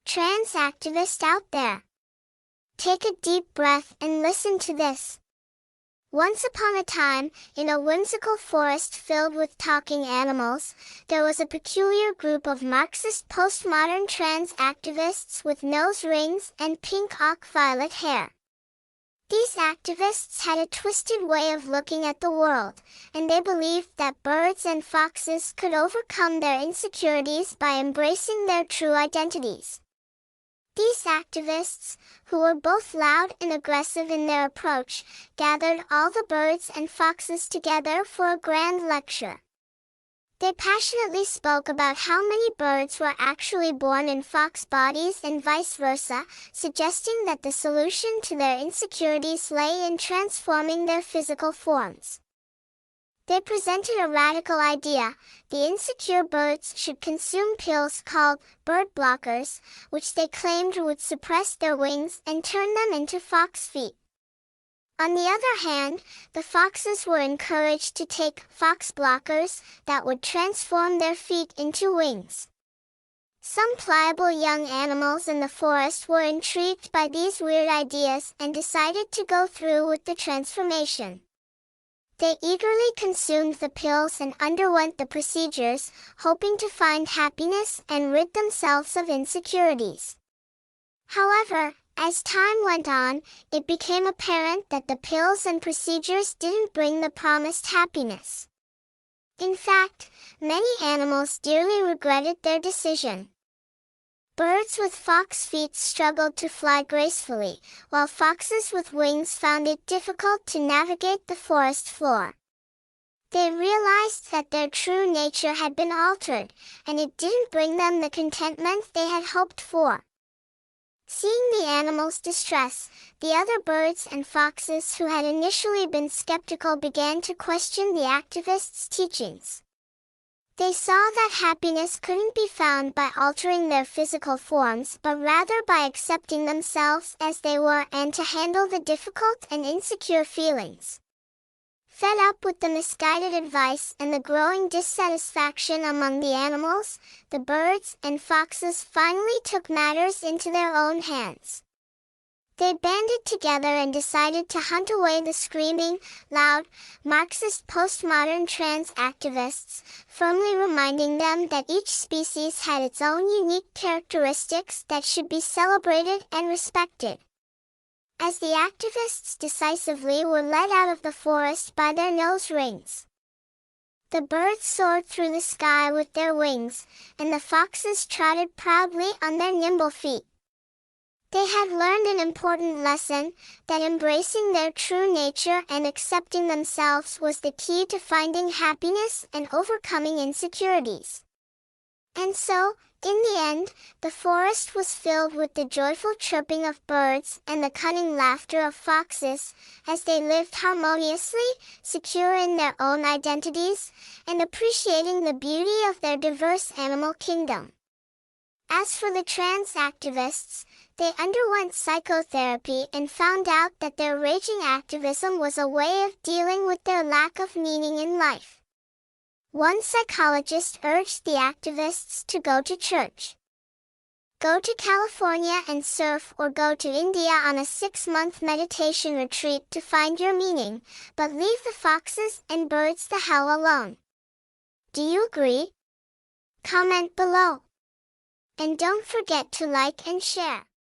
trans activist out there. Take a deep breath and listen to this. Once upon a time, in a whimsical forest filled with talking animals, there was a peculiar group of Marxist postmodern trans activists with nose rings and pink violet hair. These activists had a twisted way of looking at the world, and they believed that birds and foxes could overcome their insecurities by embracing their true identities. These activists, who were both loud and aggressive in their approach, gathered all the birds and foxes together for a grand lecture. They passionately spoke about how many birds were actually born in fox bodies and vice versa, suggesting that the solution to their insecurities lay in transforming their physical forms. They presented a radical idea: the insecure birds should consume pills called bird blockers, which they claimed would suppress their wings and turn them into fox feet. On the other hand, the foxes were encouraged to take fox blockers that would transform their feet into wings. Some pliable young animals in the forest were intrigued by these weird ideas and decided to go through with the transformation. They eagerly consumed the pills and underwent the procedures, hoping to find happiness and rid themselves of insecurities. However, as time went on, it became apparent that the pills and procedures didn't bring the promised happiness. In fact, many animals dearly regretted their decision. Birds with fox feet struggled to fly gracefully, while foxes with wings found it difficult to navigate the forest floor. They realized that their true nature had been altered, and it didn't bring them the contentment they had hoped for. Seeing the animals' distress, the other birds and foxes who had initially been skeptical began to question the activists' teachings. They saw that happiness couldn't be found by altering their physical forms but rather by accepting themselves as they were and to handle the difficult and insecure feelings. Fed up with the misguided advice and the growing dissatisfaction among the animals, the birds and foxes finally took matters into their own hands. They banded together and decided to hunt away the screaming, loud, Marxist postmodern trans activists, firmly reminding them that each species had its own unique characteristics that should be celebrated and respected. As the activists decisively were led out of the forest by their nose rings, the birds soared through the sky with their wings, and the foxes trotted proudly on their nimble feet. They had learned an important lesson, that embracing their true nature and accepting themselves was the key to finding happiness and overcoming insecurities. And so, in the end, the forest was filled with the joyful chirping of birds and the cunning laughter of foxes, as they lived harmoniously, secure in their own identities, and appreciating the beauty of their diverse animal kingdom. As for the trans activists, they underwent psychotherapy and found out that their raging activism was a way of dealing with their lack of meaning in life. One psychologist urged the activists to go to church, go to California and surf, or go to India on a 6-month meditation retreat to find your meaning, but leave the foxes and birds the hell alone. Do you agree? Comment below. And don't forget to like and share.